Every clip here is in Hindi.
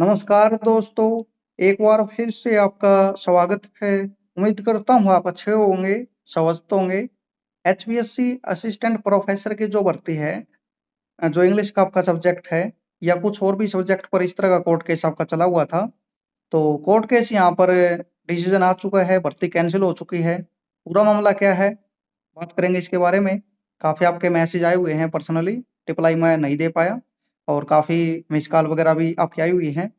नमस्कार दोस्तों, एक बार फिर से आपका स्वागत है। उम्मीद करता हूँ आप अच्छे होंगे, स्वस्थ होंगे। एचपीएससी असिस्टेंट प्रोफेसर की जो भर्ती है, जो इंग्लिश का आपका सब्जेक्ट है या कुछ और भी सब्जेक्ट पर इस तरह का कोर्ट केस आपका चला हुआ था, तो कोर्ट केस यहाँ पर डिसीजन आ चुका है, भर्ती कैंसिल हो चुकी है। पूरा मामला क्या है, बात करेंगे इसके बारे में। काफ़ी आपके मैसेज आए हुए हैं, पर्सनली रिप्लाई मैं नहीं दे पाया और काफ़ी मिस कॉल वगैरह भी आपकी आई हुई हैं।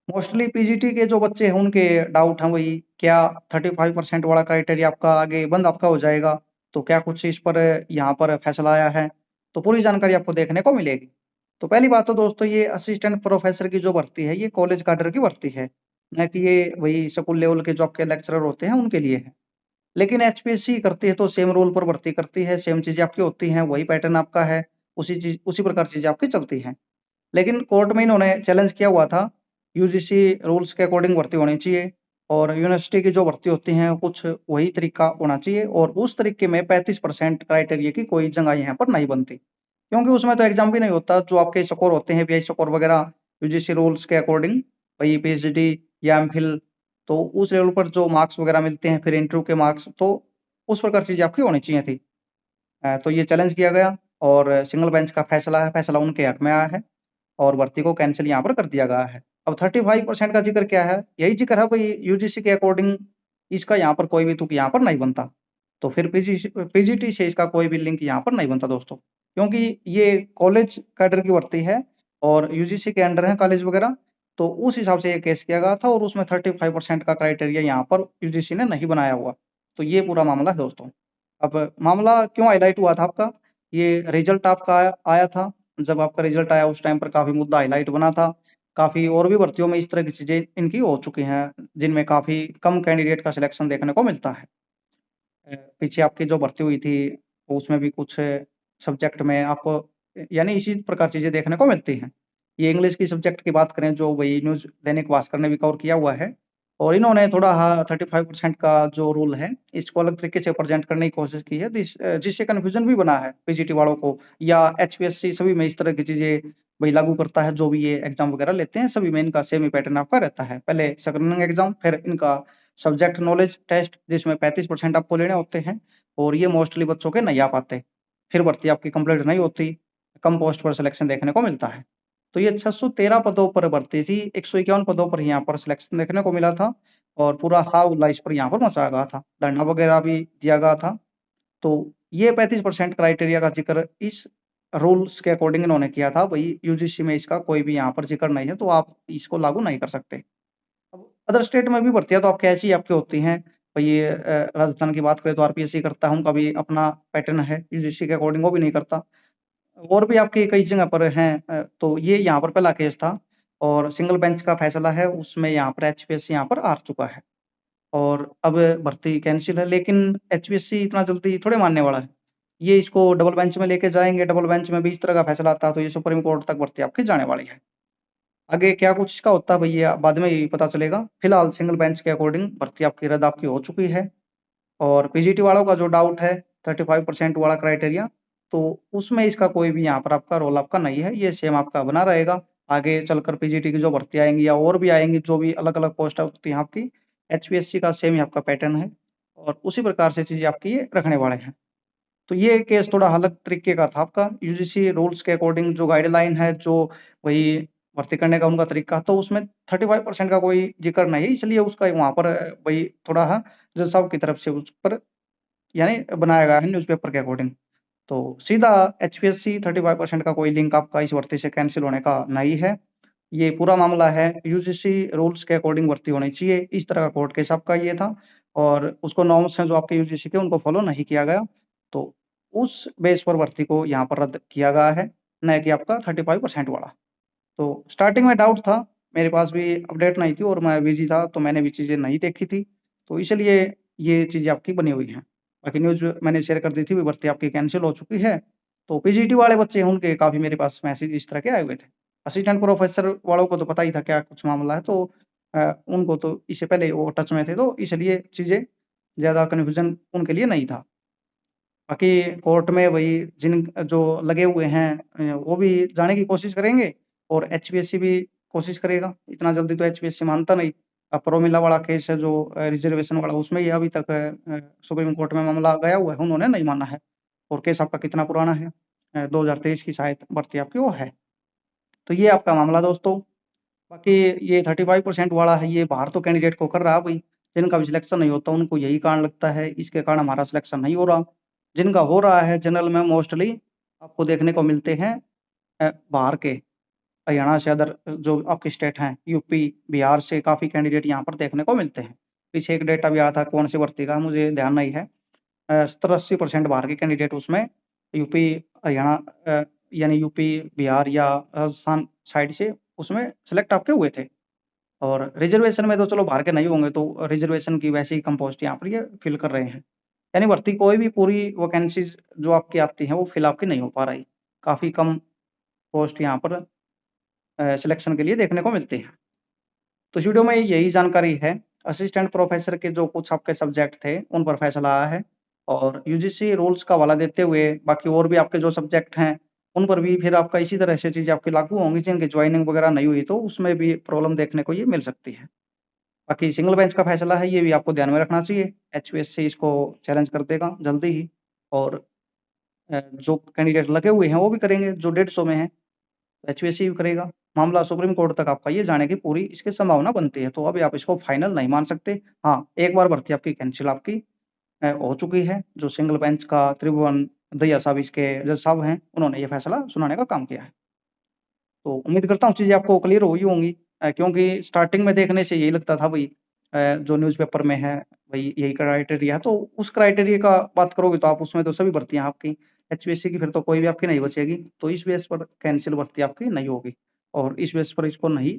मोस्टली पीजीटी के जो बच्चे हैं उनके डाउट हैं वही, क्या 35% वाला क्राइटेरिया आपका आगे बंद आपका हो जाएगा, तो क्या कुछ इस पर यहाँ पर फैसला आया है, तो पूरी जानकारी आपको देखने को मिलेगी। तो पहली बात तो दोस्तों, ये असिस्टेंट प्रोफेसर की जो भर्ती है ये कॉलेज कैडर की भर्ती है, न कि ये वही स्कूल लेवल के जो आपके लेक्चरर होते हैं उनके लिए है। लेकिन एचपीएससी करती है तो सेम रोल पर भर्ती करती है, सेम चीजें आपकी होती हैं, वही पैटर्न आपका है, उसी प्रकार चीजें आपकी चलती हैं। लेकिन कोर्ट में इन्होंने चैलेंज किया हुआ था, यूजीसी रूल्स के अकॉर्डिंग भर्ती होनी चाहिए और यूनिवर्सिटी की जो भर्ती होती हैं कुछ वही तरीका होना चाहिए, और उस तरीके में 35% क्राइटेरिया की कोई जगह यहाँ पर नहीं बनती, क्योंकि उसमें तो एग्जाम भी नहीं होता। जो आपके स्कोर होते हैं, पीएच स्कोर वगैरह, यूजीसी रूल्स के अकॉर्डिंग, वही पीएचडी या एमफिल, तो उस लेवल पर जो मार्क्स वगैरह मिलते हैं, फिर इंटरव्यू के मार्क्स, तो उस प्रकार चीजें आपकी होनी चाहिए थी। तो ये चैलेंज किया गया और सिंगल बेंच का फैसला है, फैसला उनके हक में आया है और भर्ती को कैंसिल यहाँ पर कर दिया गया है। अब 35% का जिक्र क्या है, यही जिक्र है भाई, यूजीसी के अकॉर्डिंग इसका यहाँ पर कोई भी तुक यहाँ पर नहीं बनता। तो फिर पीजीटी से इसका कोई भी लिंक यहाँ पर नहीं बनता दोस्तों, क्योंकि ये कॉलेज कैडर की भर्ती है और यूजीसी के अंडर है कॉलेज वगैरह। तो उस हिसाब से ये केस किया गया था और उसमें 35% का क्राइटेरिया यहाँ पर यूजीसी ने नहीं बनाया हुआ। तो ये पूरा मामला है दोस्तों। अब मामला क्यों हाईलाइट हुआ था आपका, ये रिजल्ट आपका आया था। जब आपका रिजल्ट आया उस टाइम पर काफी मुद्दा हाईलाइट बना था। काफी और भी भर्तियों में इस तरह की चीजें इनकी हो चुकी हैं, जिनमें काफी कम कैंडिडेट का सिलेक्शन देखने को मिलता है। पीछे आपकी जो भर्ती हुई थी उसमें भी कुछ सब्जेक्ट में आपको यानी इसी प्रकार चीजें देखने को मिलती हैं। ये इंग्लिश की सब्जेक्ट की बात करें, जो वही न्यूज दैनिक भास्कर ने भी कवर किया हुआ है, और इन्होंने थोड़ा 35% का जो रूल है इसको अलग तरीके से प्रेजेंट करने की कोशिश की है, जिससे कंफ्यूजन भी बना है पीजीटी वालों को, या एचपीएससी सभी में इस तरह की चीजें वही लागू करता है। जो भी ये एग्जाम वगैरह लेते हैं सभी में इनका सेम ही पैटर्न आपका रहता है, पहले स्क्रीनिंग एग्जाम, फिर इनका सब्जेक्ट नॉलेज टेस्ट, जिसमें 35% आपको लेने होते हैं, और ये मोस्टली बच्चों के नहीं आ पाते। फिर भर्ती आपकी कंप्लीट नहीं होती, कम पोस्ट पर सिलेक्शन देखने को मिलता है। तो ये 613 पदों पर भर्ती थी, 151 पदों पर यहाँ पर सिलेक्शन देखने को मिला था, और पूरा हाव इस पर यहाँ पर मचाया गया था, धरना वगैरह भी दिया गया था। तो ये 35% क्राइटेरिया का जिक्र इस रूल्स के अकॉर्डिंग इन्होंने किया था, वही यूजीसी में इसका कोई भी यहाँ पर जिक्र नहीं है, तो आप इसको लागू नहीं कर सकते। अब अदर स्टेट में भी भर्तियाँ तो आपकी ऐसी आपकी होती हैं। भाई ये राजस्थान की बात करें तो आरपीएससी करता है, उनका भी अपना पैटर्न है, यूजीसी के अकॉर्डिंग वो भी नहीं करता। और भी आपकी कई जगह पर हैं, तो ये यहाँ पर पहला केस था और सिंगल बेंच का फैसला है, उसमें यहाँ पर एचपीएससी यहाँ पर हार चुका है और अब भर्ती कैंसिल है। लेकिन एचपीएससी इतना जल्दी थोड़े मानने वाला है, ये इसको डबल बेंच में लेके जाएंगे, डबल बेंच में भी इस तरह का फैसला आता है तो ये सुप्रीम कोर्ट तक भर्ती आपकी जाने वाली है। आगे क्या कुछ इसका होता है भैया, बाद में ही पता चलेगा। फिलहाल सिंगल बेंच के अकॉर्डिंग भर्ती आपकी रद्द आपकी हो चुकी है। और पीजीटी वालों का जो डाउट है 35% वाला क्राइटेरिया, तो उसमें इसका कोई भी यहाँ पर आपका रोल आपका नहीं है, ये सेम आपका बना रहेगा। आगे चलकर पीजीटी की जो भर्ती आएंगी या और भी आएंगी, जो भी अलग अलग पोस्ट होती हैं आपकी, एचपीएससी का सेम ही आपका पैटर्न है और उसी प्रकार से चीजें आपकी ये रखने वाले हैं। तो ये केस थोड़ा अलग तरीके का था आपका, यूजीसी रूल्स के अकॉर्डिंग जो गाइडलाइन है, जो वही भर्ती करने का उनका तरीका, तो उसमें 35% का कोई जिक्र नहीं है, इसलिए उसका वहां पर वही थोड़ा है जो सब की तरफ से उस पर यानी बनाया गया है न्यूज़पेपर के अकॉर्डिंग। तो सीधा एचपीएससी 35% का कोई लिंक आपका इस भर्ती से कैंसिल होने का नहीं है। ये पूरा मामला है यूजीसी रूल्स के अकॉर्डिंग भर्ती होनी चाहिए, इस तरह का कोर्ट केस आपका ये था, और उसको नॉर्म्स हैं जो आपके यूजीसी के उनको फॉलो नहीं किया गया, तो उस बेस पर भर्ती को यहाँ पर रद्द किया गया है, न कि आपका 35% वाला। तो स्टार्टिंग में डाउट था, मेरे पास भी अपडेट नहीं थी और मैं बिजी था, तो मैंने भी चीजें नहीं देखी थी, तो इसलिए ये चीजें आपकी बनी हुई हैं। बाकी न्यूज मैंने शेयर कर दी थी, भर्ती आपकी कैंसिल हो चुकी है। तो पीजीटी वाले बच्चे हैं उनके काफी मेरे पास मैसेज इस तरह के आए हुए थे। असिस्टेंट प्रोफेसर वालों को तो पता ही था क्या कुछ मामला है, तो उनको तो इससे पहले वो टच में थे, तो इसलिए चीजें ज्यादा कन्फ्यूजन उनके लिए नहीं था। बाकी कोर्ट में वही जिन जो लगे हुए हैं वो भी जाने की कोशिश करेंगे, और एचपीएससी भी कोशिश करेगा। इतना जल्दी तो एचपीएससी मानता नहीं। अब प्रोमिला वाला केस है जो रिजर्वेशन वाला, उसमें ये अभी तक सुप्रीम कोर्ट में मामला गया हुआ है, उन्होंने नहीं माना है। और केस आपका कितना पुराना है, 2023 की शायद भर्ती आपकी वो है। तो ये आपका मामला दोस्तों। बाकी ये 35% वाला है, ये बाहर तो कैंडिडेट को कर रहा है भाई, जिनका भी सिलेक्शन नहीं होता उनको यही कारण लगता है, इसके कारण हमारा सिलेक्शन नहीं हो रहा। जिनका हो रहा है जनरल में मोस्टली आपको देखने को मिलते हैं बाहर के, हरियाणा से, अदर जो आपके स्टेट हैं, यूपी बिहार से काफ़ी कैंडिडेट यहाँ पर देखने को मिलते हैं। पीछे एक डेटा भी आया था कौन सी भर्ती का मुझे ध्यान नहीं है, 70-80% बाहर के कैंडिडेट उसमें यूपी हरियाणा यानी यूपी बिहार या राजस्थान साइड से उसमें सेलेक्ट आपके हुए थे। और रिजर्वेशन में तो चलो बाहर के नहीं होंगे, तो रिजर्वेशन की वैसे ही कम पोस्ट यहाँ पर ये फिल कर रहे हैं। यानी भर्ती कोई भी पूरी वैकेंसीज जो आपकी आती हैं वो फिल आपकी नहीं हो पा रही, काफ़ी कम पोस्ट यहाँ पर सिलेक्शन के लिए देखने को मिलते हैं। तो इस वीडियो में यही जानकारी है, असिस्टेंट प्रोफेसर के जो कुछ आपके सब्जेक्ट थे उन पर फैसला आया है, और यूजीसी रूल्स का हवाला देते हुए बाकी और भी आपके जो सब्जेक्ट हैं उन पर भी फिर आपका इसी तरह से चीज़ें आपकी लागू होंगी, जिनकी ज्वाइनिंग वगैरह नहीं हुई तो उसमें भी प्रॉब्लम देखने को ये मिल सकती है। बाकी सिंगल बेंच का फैसला है, ये भी आपको ध्यान में रखना चाहिए। एचपीएससी इसको चैलेंज कर देगा जल्दी ही, और जो कैंडिडेट लगे हुए हैं वो भी करेंगे, जो 150 में है एचपीएससी भी करेगा। मामला सुप्रीम कोर्ट तक आपका ये जाने की पूरी इसकी संभावना बनती है, तो अभी आप इसको फाइनल नहीं मान सकते। हाँ, एक बार भर्ती आपकी कैंसिल आपकी हो चुकी है, जो सिंगल बेंच का त्रिभुवन दहिया साहब इसके जज साहब हैं, उन्होंने ये फैसला सुनाने का काम किया है। तो उम्मीद करता हूँ चीज़ें आपको क्लियर हुई होंगी, क्योंकि स्टार्टिंग में देखने से यही लगता था भई जो न्यूज़पेपर में है भई यही क्राइटेरिया है, तो उस क्राइटेरिया का बात करोगे तो आप उसमें तो सभी भर्तियाँ आपकी, एचपीएससी की फिर तो कोई भी आपकी नहीं बचेगी, तो इस बेस पर कैंसिल भर्ती आपकी नहीं होगी, और इस बेस पर इसको नहीं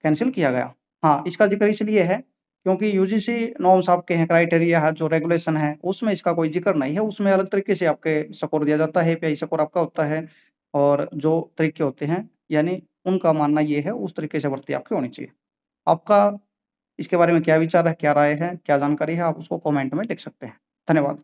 कैंसिल किया गया। हाँ, इसका ज़िक्र इसलिए है क्योंकि यूजीसी नॉर्म्स आपके हैं, क्राइटेरिया है, जो रेगुलेशन है, उसमें इसका कोई ज़िक्र नहीं है। उसमें अलग तरीके से आपके स्कोर दिया जाता है, एपीआई स्कोर आपका होता है, और जो तरीके होते हैं, यानी उनका मानना ये है उस तरीके से भर्ती आपकी होनी चाहिए। आपका इसके बारे में क्या विचार है, क्या राय है, क्या जानकारी है, आप उसको कमेंट में लिख सकते हैं। धन्यवाद।